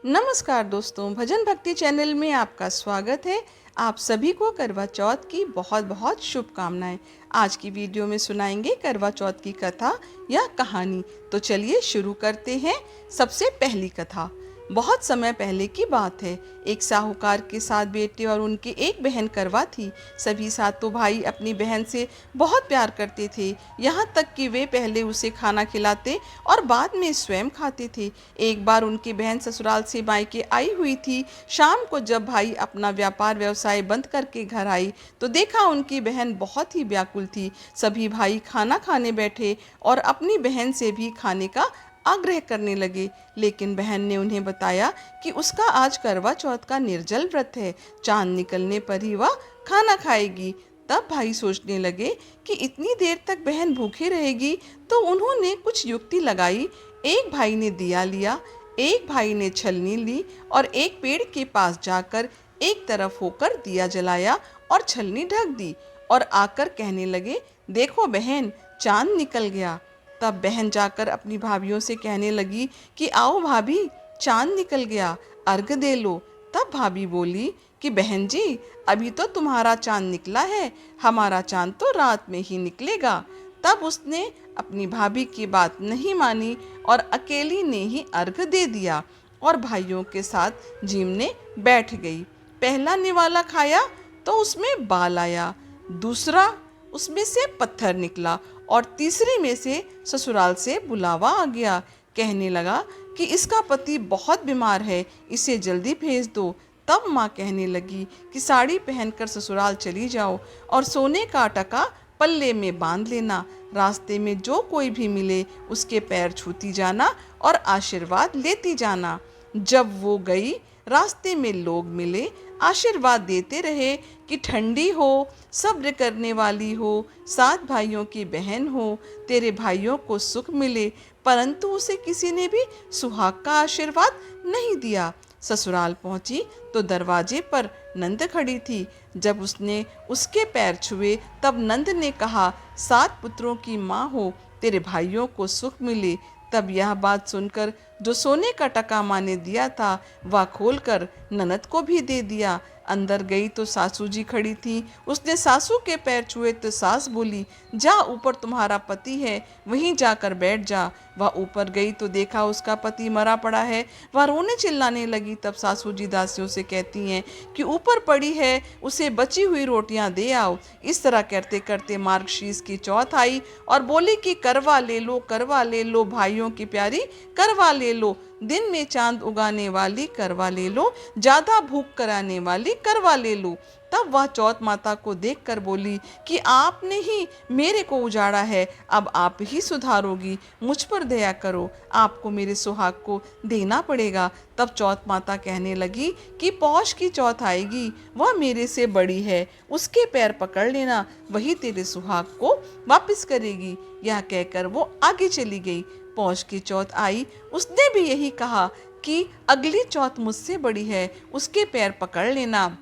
नमस्कार दोस्तों, भजन भक्ति चैनल में आपका स्वागत है। आप सभी को करवा चौथ की बहुत बहुत शुभकामनाएं। आज की वीडियो में सुनाएंगे करवा चौथ की कथा या कहानी। तो चलिए शुरू करते हैं। सबसे पहली कथा बहुत समय पहले की बात है। एक साहूकार के 7 बेटे और उनकी एक बहन करवा थी। सभी सातों भाई अपनी बहन से बहुत प्यार करते थे, यहाँ तक कि वे पहले उसे खाना खिलाते और बाद में स्वयं खाते थे। एक बार उनकी बहन ससुराल से मायके आई हुई थी। शाम को जब भाई अपना व्यापार व्यवसाय बंद करके घर आई तो देखा उनकी बहन बहुत ही व्याकुल थी। सभी भाई खाना खाने बैठे और अपनी बहन से भी खाने का आग्रह करने लगे, लेकिन बहन ने उन्हें बताया कि उसका आज करवा चौथ का निर्जल व्रत है, चांद निकलने पर ही वह खाना खाएगी। तब भाई सोचने लगे कि इतनी देर तक बहन भूखी रहेगी, तो उन्होंने कुछ युक्ति लगाई। एक भाई ने दिया लिया, एक भाई ने छलनी ली और एक पेड़ के पास जाकर एक तरफ होकर दिया जलाया और छलनी ढक दी और आकर कहने लगे, देखो बहन, चांद निकल गया। तब बहन जाकर अपनी भाभीयों से कहने लगी कि आओ भाभी, चांद निकल गया, अर्घ दे लो। तब भाभी बोली कि बहन जी, अभी तो तुम्हारा चांद निकला है, हमारा चांद तो रात में ही निकलेगा। तब उसने अपनी भाभी की बात नहीं मानी और अकेली ने ही अर्घ दे दिया और भाइयों के साथ जीमने बैठ गई। पहला निवाला खाया तो उसमें बाल आया, दूसरा उसमें से पत्थर निकला और तीसरी में से ससुराल से बुलावा आ गया। कहने लगा कि इसका पति बहुत बीमार है, इसे जल्दी भेज दो। तब माँ कहने लगी कि साड़ी पहनकर ससुराल चली जाओ और सोने का टका पल्ले में बांध लेना। रास्ते में जो कोई भी मिले उसके पैर छूती जाना और आशीर्वाद लेती जाना। जब वो गई, रास्ते में लोग मिले, आशीर्वाद देते रहे कि ठंडी हो, सब्र करने वाली हो, 7 भाइयों की बहन हो, तेरे भाइयों को सुख मिले। परंतु उसे किसी ने भी सुहाग का आशीर्वाद नहीं दिया। ससुराल पहुंची तो दरवाजे पर नंद खड़ी थी। जब उसने उसके पैर छुए तब नंद ने कहा, 7 पुत्रों की माँ हो, तेरे भाइयों को सुख मिले। तब यह बात सुनकर जो सोने का टका माँ ने दिया था वह खोलकर ननद को भी दे दिया। अंदर गई तो सासू जी खड़ी थी। उसने सासू के पैर छुए तो सास बोली, जा, ऊपर तुम्हारा पति है, वहीं जाकर बैठ जा। वह ऊपर गई तो देखा उसका पति मरा पड़ा है। वह रोने चिल्लाने लगी। तब सासू जी दासियों से कहती हैं कि ऊपर पड़ी है, उसे बची हुई रोटियां दे आओ। इस तरह करते करते मार्गशीर्ष की चौथ आई और बोली कि करवा ले लो, करवा ले लो, भाइयों की प्यारी करवा ले लो, दिन में चांद उगाने वाली करवा ले लो, ज्यादा भूख कराने वाली करवा ले लो। तब वह चौथ माता को देखकर बोली कि आपने ही मेरे को उजाड़ा है, अब आप ही सुधारोगी, मुझ पर दया करो, आपको मेरे सुहाग को देना पड़ेगा। तब चौथ माता कहने लगी कि पौष की चौथ आएगी, वह मेरे से बड़ी है, उसके पैर पकड़ लेना, वही तेरे सुहाग को वापस करेगी। यह कहकर वो आगे चली गई। पौष की चौथ आई, उसने भी यही कहा कि अगली चौथ मुझसे बड़ी है, उसके पैर पकड़ लेना।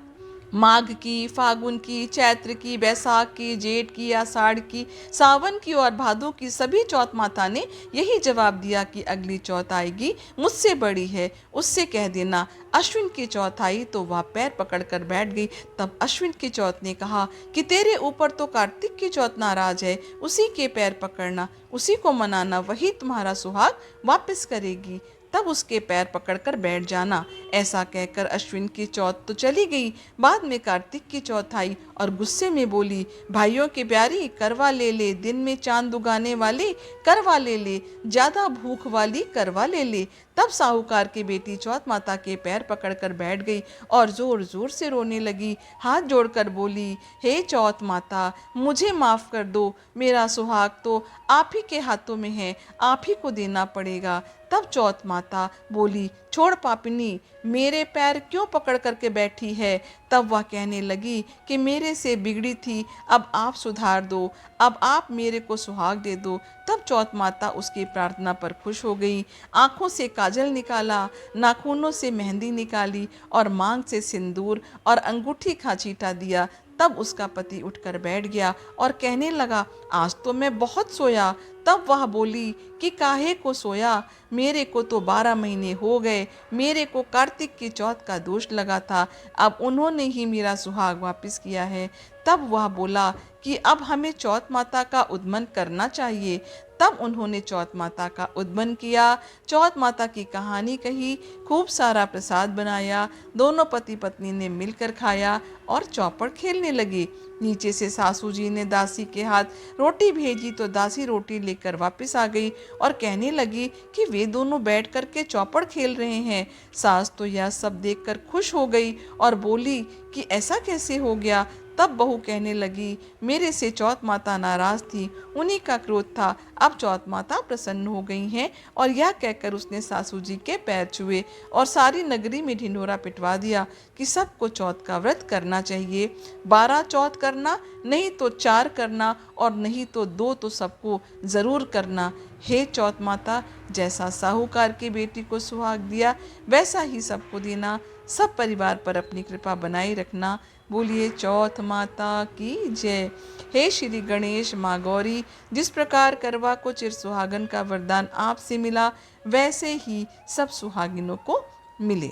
माघ की, फागुन की, चैत्र की, बैसाख की, जेठ की, आषाढ़ की, सावन की और भादों की सभी चौथ माता ने यही जवाब दिया कि अगली चौथ आएगी, मुझसे बड़ी है, उससे कह देना। अश्विन की चौथ आई तो वह पैर पकड़कर बैठ गई। तब अश्विन की चौथ ने कहा कि तेरे ऊपर तो कार्तिक की चौथ नाराज है, उसी के पैर पकड़ना, उसी को मनाना, वही तुम्हारा सुहाग वापस करेगी। तब उसके पैर पकड़कर बैठ जाना। ऐसा कहकर अश्विन की चौथ तो चली गई। बाद में कार्तिक की चौथ आई और गुस्से में बोली, भाइयों की प्यारी करवा ले ले, दिन में चांद उगाने वाली करवा ले ले, ज्यादा भूख वाली करवा ले ले। तब साहूकार की बेटी चौथ माता के पैर पकड़कर बैठ गई और जोर जोर से रोने लगी। हाथ जोड़कर बोली, हे चौथ माता, मुझे माफ कर दो, मेरा सुहाग तो आप ही के हाथों में है, आप ही को देना पड़ेगा। तब चौथ माता बोली, छोड़ पापिनी, मेरे पैर क्यों पकड़ करके बैठी है। तब वह कहने लगी कि मेरे से बिगड़ी थी, अब आप सुधार दो, अब आप मेरे को सुहाग दे दो। तब चौथ माता उसकी प्रार्थना पर खुश हो गई। आंखों से काजल निकाला, नाखूनों से मेहंदी निकाली और मांग से सिंदूर और अंगूठी खाचीटा दिया। तब उसका पति उठकर बैठ गया और कहने लगा, आज तो मैं बहुत सोया, तब वह बोली कि काहे को सोया, मेरे को तो 12 महीने हो गए, मेरे को कार्तिक की चौथ का दोष लगा था, अब उन्होंने ही मेरा सुहाग वापस किया है। तब वह बोला कि अब हमें चौथ माता का उद्मन करना चाहिए। तब उन्होंने चौथ माता का उद्मन किया, चौथ माता की कहानी कही, खूब सारा प्रसाद बनाया, दोनों पति पत्नी ने मिलकर खाया और चौपड़ खेलने लगे। नीचे से सासू जी ने दासी के हाथ रोटी भेजी तो दासी रोटी लेकर वापस आ गई और कहने लगी कि वे दोनों बैठ कर के चौपड़ खेल रहे हैं। सास तो यह सब देखकर खुश हो गई और बोली कि ऐसा कैसे हो गया। तब बहू कहने लगी, मेरे से चौथ माता नाराज थी, उन्हीं का क्रोध था, अब चौथ माता प्रसन्न हो गई हैं। और यह कहकर उसने सासू जी के पैर छुए और सारी नगरी में ढिंढोरा पिटवा दिया कि सबको चौथ का व्रत करना चाहिए। 12 चौथ करना, नहीं तो 4 करना, और नहीं तो 2 तो सबको ज़रूर करना। हे चौथ माता, जैसा साहूकार की बेटी को सुहाग दिया वैसा ही सबको देना, सब परिवार पर अपनी कृपा बनाए रखना। बोलिए चौथ माता की जय। हे श्री गणेश माँ गौरी, जिस प्रकार करवा को चिर सुहागन का वरदान आपसे मिला वैसे ही सब सुहागिनों को मिले।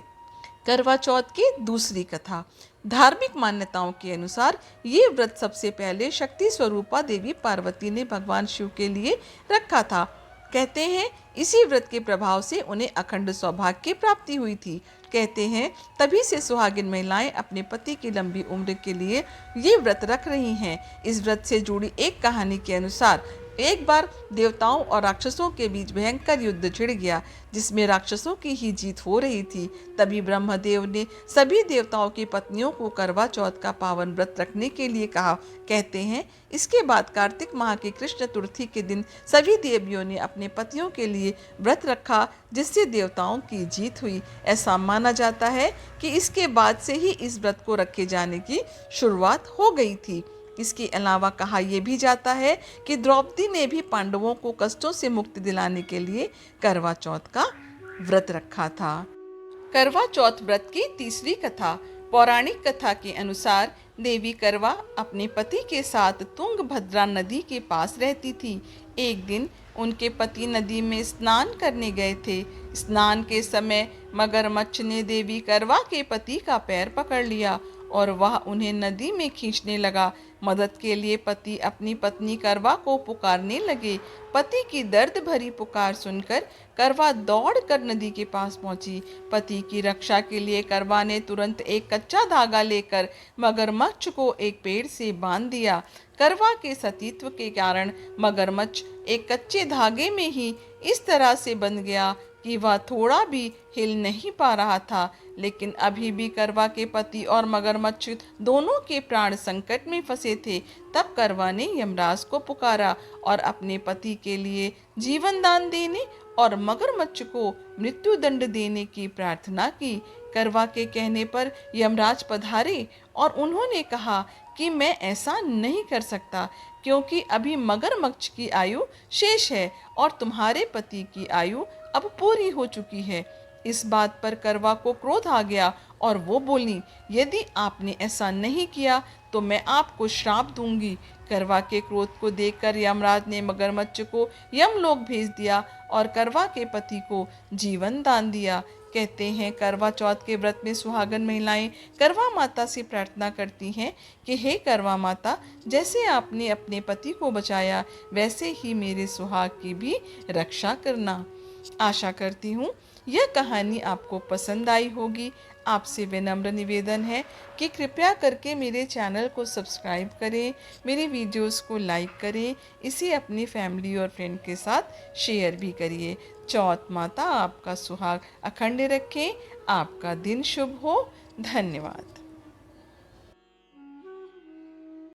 करवा चौथ की दूसरी कथा। धार्मिक मान्यताओं के अनुसार ये व्रत सबसे पहले शक्ति स्वरूपा देवी पार्वती ने भगवान शिव के लिए रखा था। कहते हैं इसी व्रत के प्रभाव से उन्हें अखंड सौभाग्य की प्राप्ति हुई थी। कहते हैं तभी से सुहागिन महिलाएं अपने पति की लंबी उम्र के लिए ये व्रत रख रही हैं। इस व्रत से जुड़ी एक कहानी के अनुसार एक बार देवताओं और राक्षसों के बीच भयंकर युद्ध छिड़ गया, जिसमें राक्षसों की ही जीत हो रही थी। तभी ब्रह्मदेव ने सभी देवताओं की पत्नियों को करवा चौथ का पावन व्रत रखने के लिए कहा। कहते हैं इसके बाद कार्तिक माह की कृष्ण चतुर्थी के दिन सभी देवियों ने अपने पतियों के लिए व्रत रखा, जिससे देवताओं की जीत हुई। ऐसा माना जाता है कि इसके बाद से ही इस व्रत को रखे जाने की शुरुआत हो गई थी। इसके अलावा कहा यह भी जाता है कि द्रौपदी ने भी पांडवों को कष्टों से मुक्ति दिलाने के लिए करवा चौथ का व्रत रखा था। करवा चौथ व्रत की तीसरी कथा। पौराणिक कथा के अनुसार देवी करवा अपने पति के साथ तुंगभद्रा नदी के पास रहती थी। एक दिन उनके पति नदी में स्नान करने गए थे। स्नान के समय मगरमच्छ ने देवी करवा के पति का पैर पकड़ लिया और वह उन्हें नदी में खींचने लगा। मदद के लिए पति अपनी पत्नी करवा को पुकारने लगे। पति की दर्द भरी पुकार सुनकर करवा दौड़कर नदी के पास पहुंची। पति की रक्षा के लिए करवा ने तुरंत एक कच्चा धागा लेकर मगरमच्छ को एक पेड़ से बांध दिया। करवा के सतीत्व के कारण मगरमच्छ एक कच्चे धागे में ही इस तरह से बंध गया कि वह थोड़ा भी हिल नहीं पा रहा था। लेकिन अभी भी करवा के पति और मगरमच्छ दोनों के प्राण संकट में फंसे थे। तब करवा ने यमराज को पुकारा और अपने पति के लिए जीवन दान देने और मगरमच्छ को मृत्यु दंड देने की प्रार्थना की। करवा के कहने पर यमराज पधारे और उन्होंने कहा कि मैं ऐसा नहीं कर सकता, क्योंकि अभी मगरमच्छ की आयु शेष है और तुम्हारे पति की आयु अब पूरी हो चुकी है। इस बात पर करवा को क्रोध आ गया और वो बोली, यदि आपने ऐसा नहीं किया तो मैं आपको श्राप दूंगी। करवा के क्रोध को देखकर यमराज ने मगरमच्छ को यमलोक भेज दिया और करवा के पति को जीवन दान दिया। कहते हैं करवा चौथ के व्रत में सुहागन महिलाएं करवा माता से प्रार्थना करती हैं कि हे करवा माता, जैसे आपने अपने पति को बचाया वैसे ही मेरे सुहाग की भी रक्षा करना। आशा करती हूँ यह कहानी आपको पसंद आई होगी। आपसे विनम्र निवेदन है कि कृपया करके मेरे चैनल को सब्सक्राइब करें, मेरी वीडियोस को लाइक करें, इसे अपनी फैमिली और फ्रेंड के साथ शेयर भी करिए। चौथ माता आपका सुहाग अखंड रखें। आपका दिन शुभ हो। धन्यवाद।